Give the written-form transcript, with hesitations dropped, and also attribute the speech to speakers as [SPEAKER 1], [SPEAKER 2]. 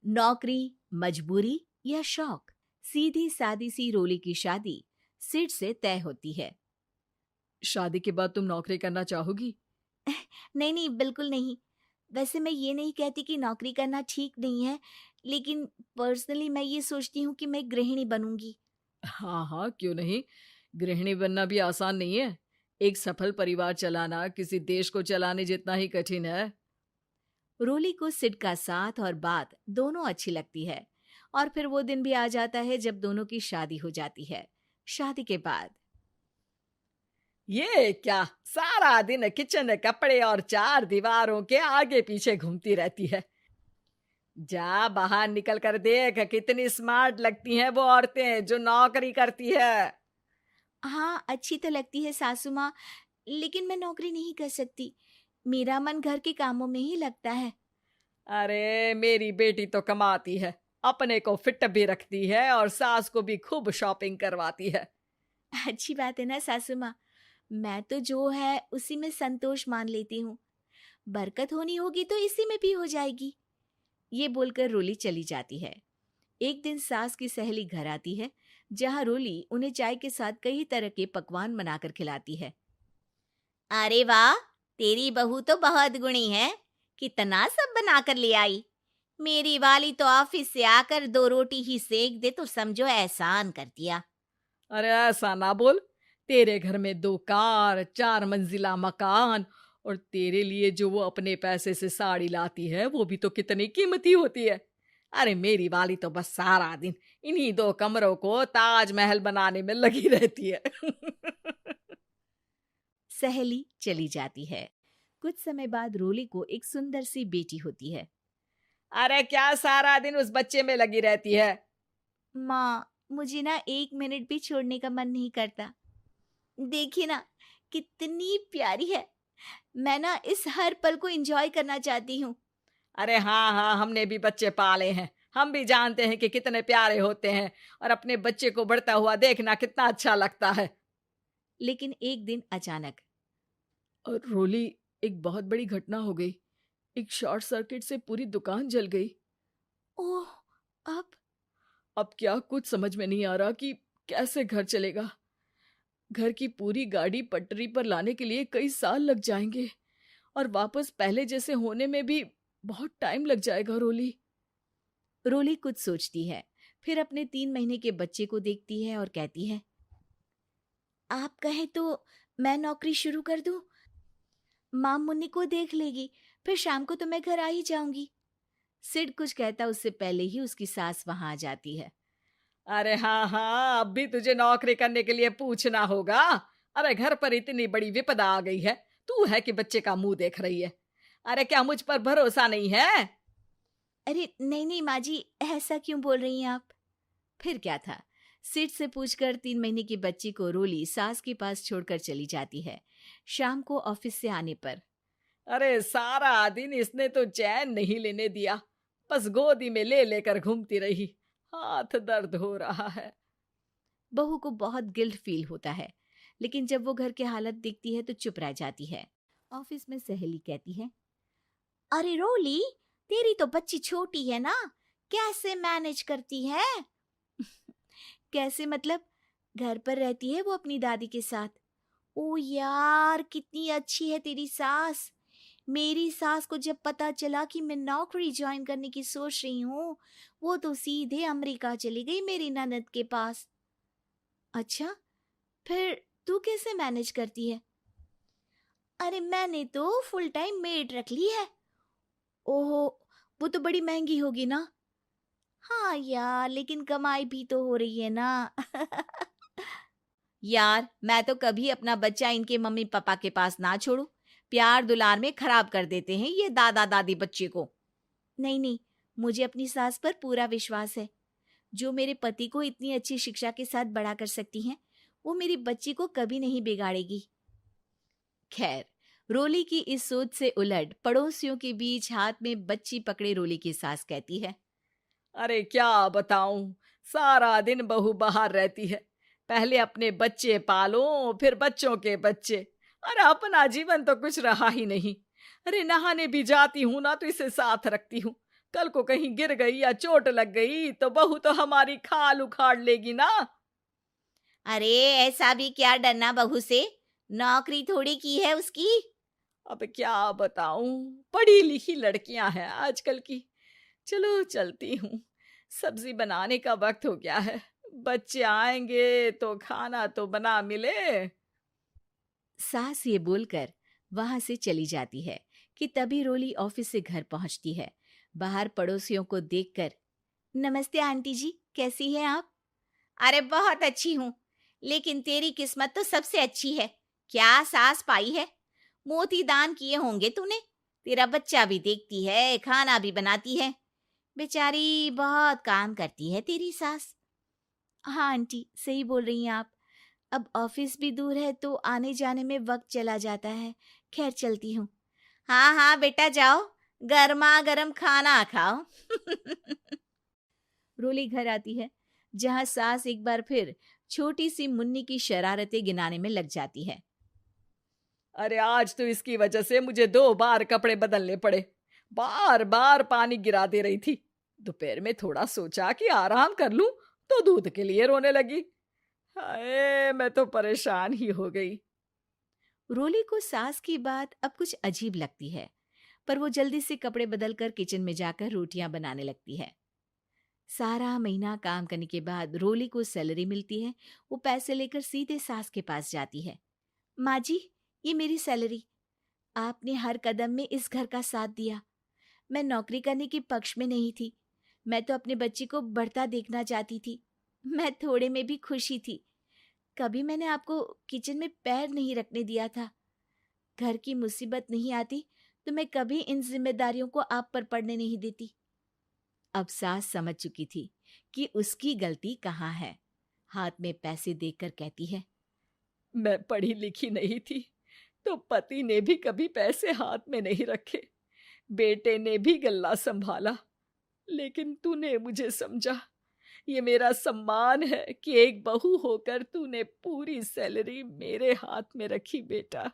[SPEAKER 1] नौकरी, मजबूरी या शौक, सीधी सादी सी रोली की शादी सिड से तय होती है।
[SPEAKER 2] शादी के बाद तुम नौकरी करना चाहोगी?
[SPEAKER 1] नहीं नहीं, बिल्कुल नहीं। वैसे मैं ये नहीं कहती कि नौकरी करना ठीक नहीं है, लेकिन पर्सनली मैं ये सोचती हूँ कि मैं गृहिणी बनूंगी।
[SPEAKER 2] हाँ हाँ, क्यों नहीं। गृहिणी बनना भी आसान नहीं है। एक सफल परिवार चलाना किसी देश को चलाने जितना ही कठिन है।
[SPEAKER 1] रोली को सिड का साथ और बात दोनों अच्छी लगती है, और फिर वो दिन भी आ जाता है जब दोनों की शादी हो जाती है। शादी के बाद
[SPEAKER 2] ये क्या, सारा दिन किचन कपड़े और चार दीवारों के आगे पीछे घूमती रहती है। जा बाहर निकल कर देख, कितनी स्मार्ट लगती हैं वो औरतें जो नौकरी करती है।
[SPEAKER 1] हाँ, अच्छी तो लगती है सासू माँ, लेकिन मैं नौकरी नहीं कर सकती। मेरा मन घर के कामों में ही लगता है।
[SPEAKER 2] अरे मेरी बेटी तो कमाती है, अपने को फिट भी रखती है और सास को भी खूब शॉपिंग करवाती है।
[SPEAKER 1] अच्छी बात है ना सासू माँ। मैं तो जो है उसी में संतोष मान लेती हूँ। बरकत होनी होगी तो इसी में भी हो जाएगी। ये बोलकर रोली चली जाती है। एक दिन सास की सहेली घर आती है, जहाँ रोली उन्हें चाय के साथ कई तरह के पकवान बनाकर खिलाती है। अरे वाह, तेरी बहू तो बहुत गुणी है। कितना सब बनाकर ले आई। मेरी वाली तो ऑफिस से आकर 2 रोटी ही सेक दे तो समझो एहसान कर दिया।
[SPEAKER 2] अरे ऐसा ना बोल। तेरे घर में 2 कार, 4 मंजिला मकान, और तेरे लिए जो वो अपने पैसे से साड़ी लाती है वो भी तो कितनी कीमती होती है। अरे मेरी वाली तो बस सारा दिन इन्हीं 2 कमरों को ताजमहल बनाने में लगी रहती है।
[SPEAKER 1] सहेली चली जाती है। कुछ समय बाद रोली को एक सुंदर सी बेटी होती है।
[SPEAKER 2] अरे क्या सारा दिन उस बच्चे में लगी रहती है।
[SPEAKER 1] माँ, मुझे ना 1 मिनट भी छोड़ने का मन नहीं करता। देखिए ना, कितनी प्यारी है। मैं ना इस हर पल को एंजॉय करना चाहती हूँ।
[SPEAKER 2] अरे हाँ हाँ, हमने भी बच्चे पाले हैं, हम भी जानते हैं कि कितने प्यारे होते हैं, और अपने बच्चे को बढ़ता हुआ देखना कितना अच्छा लगता है।
[SPEAKER 1] लेकिन एक दिन अचानक
[SPEAKER 2] और रोली, एक बहुत बड़ी घटना हो गई। एक शॉर्ट सर्किट से पूरी दुकान जल गई।
[SPEAKER 1] ओह, अब
[SPEAKER 2] अब क्या कुछ समझ में नहीं आ रहा कि कैसे घर चलेगा। घर की पूरी गाड़ी पटरी पर लाने के लिए कई साल लग जाएंगे, और वापस पहले जैसे होने में भी बहुत टाइम लग जाएगा। रोली
[SPEAKER 1] रोली कुछ सोचती है, फिर अपने 3 महीने के बच्चे को देखती है और कहती है, आप कहें तो मैं नौकरी शुरू कर दूं? माँ मुन्नी को देख लेगी, फिर शाम को तो मैं घर आ ही जाऊंगी। सिड कुछ कहता उससे पहले ही उसकी सास वहां आ जाती है।
[SPEAKER 2] अरे हाँ हाँ, अब भी तुझे नौकरी करने के लिए पूछना होगा। अरे घर पर इतनी बड़ी विपदा आ गई है, तू है कि बच्चे का मुंह देख रही है। अरे क्या मुझ पर भरोसा नहीं है?
[SPEAKER 1] अरे नहीं नहीं माँ जी, ऐसा क्यों बोल रही हैं आप? फिर क्या था, सिड से पूछकर 3 महीने की बच्ची को रोली सास के पास छोड़कर चली जाती है। शाम को ऑफिस से आने पर
[SPEAKER 2] अरे सारा दिन इसने तो चैन नहीं लेने दिया, बस गोदी में ले लेकर घूमती रही। हाथ दर्द हो रहा है।
[SPEAKER 1] बहू को बहुत गिल्ट फील होता है, लेकिन जब वो घर की हालत देखती है तो चुप रह जाती है। ऑफिस में सहेली कहती है, अरे रोली, तेरी तो बच्ची छोटी है ना, कैसे मैनेज करती है? कैसे मतलब? घर पर रहती है वो अपनी दादी के साथ। ओ यार, कितनी अच्छी है तेरी सास। मेरी सास को जब पता चला कि मैं नौकरी ज्वाइन करने की सोच रही हूँ, वो तो सीधे अमेरिका चली गई मेरी ननद के पास। अच्छा, फिर तू कैसे मैनेज करती है? अरे मैंने तो फुल टाइम मेड रख ली है। ओहो, वो तो बड़ी महंगी होगी ना? हाँ यार, लेकिन कमाई भी तो हो रही है ना। यार, मैं तो कभी अपना बच्चा इनके मम्मी पापा के पास ना छोड़ू। प्यार दुलार में खराब कर देते हैं ये दादा दादी बच्चे को। नहीं नहीं, मुझे अपनी सास पर पूरा विश्वास है। जो मेरे पति को इतनी अच्छी शिक्षा के साथ बड़ा कर सकती हैं, वो मेरी बच्ची को कभी नहीं बिगाड़ेगी। खैर, रोली की इस सोच से उलट पड़ोसियों के बीच हाथ में बच्ची पकड़े रोली की सास कहती है,
[SPEAKER 2] अरे क्या बताऊं, सारा दिन बहू बाहर रहती है। पहले अपने बच्चे पालो, फिर बच्चों के बच्चे। अरे अपना जीवन तो कुछ रहा ही नहीं। अरे नहाने भी जाती हूं ना तो इसे साथ रखती हूँ, कल को कहीं गिर गई या चोट लग गई तो बहू तो हमारी खाल उखाड़ लेगी ना।
[SPEAKER 1] अरे ऐसा भी क्या डरना बहू से, नौकरी थोड़ी की है उसकी।
[SPEAKER 2] अब क्या बताऊं, पढ़ी लिखी लड़कियां हैं आजकल की। चलो चलती हूँ, सब्जी बनाने का वक्त हो गया है। बच्चे आएंगे तो खाना तो बना मिले।
[SPEAKER 1] सास ये बोलकर वहां से चली जाती है कि तभी रोली ऑफिस से घर पहुंचती है। बाहर पड़ोसियों को देखकर, नमस्ते आंटी जी, कैसी हैं आप? अरे बहुत अच्छी हूँ, लेकिन तेरी किस्मत तो सबसे अच्छी है। क्या सास पाई है, मोती दान किए होंगे तूने। तेरा बच्चा भी देखती है, खाना भी बनाती है। बेचारी बहुत काम करती है तेरी सास। हाँ आंटी, सही बोल रही हैं आप। अब ऑफिस भी दूर है तो आने जाने में वक्त चला जाता है। खैर चलती हूँ। हाँ हाँ बेटा जाओ, गर्मा गर्म खाना खाओ। रोली घर आती है, जहाँ सास एक बार फिर छोटी सी मुन्नी की शरारतें गिनाने में लग जाती है।
[SPEAKER 2] अरे आज तो इसकी वजह से मुझे 2 बार कपड़े बदलने पड़े। बार बार पानी गिरा दे रही थी। दोपहर में थोड़ा सोचा कि आराम कर लूं तो दूध के लिए रोने लगी। हाय, मैं तो परेशान ही हो गई।
[SPEAKER 1] रोली को सास की बात अब कुछ अजीब लगती है, पर वो जल्दी से कपड़े बदलकर किचन में जाकर रोटियां बनाने लगती है। सारा महीना काम करने के बाद रोली को सैलरी मिलती है। वो पैसे लेकर सीधे सास के पास जाती है। माँ जी, ये मेरी सैलरी। आपने हर कदम में इस घर का साथ दिया। मैं नौकरी करने के पक्ष में नहीं थी। मैं तो अपने बच्चे को बढ़ता देखना चाहती थी। मैं थोड़े में भी खुशी थी। कभी मैंने आपको किचन में पैर नहीं रखने दिया था। घर की मुसीबत नहीं आती तो मैं कभी इन जिम्मेदारियों को आप पर पड़ने नहीं देती। अब सास समझ चुकी थी कि उसकी गलती कहाँ है। हाथ में पैसे देखकर कहती है,
[SPEAKER 2] मैं पढ़ी लिखी नहीं थी तो पति ने भी कभी पैसे हाथ में नहीं रखे। बेटे ने भी गल्ला संभाला, लेकिन तूने मुझे समझा। ये मेरा सम्मान है कि एक बहू होकर तूने पूरी सैलरी मेरे हाथ में रखी बेटा।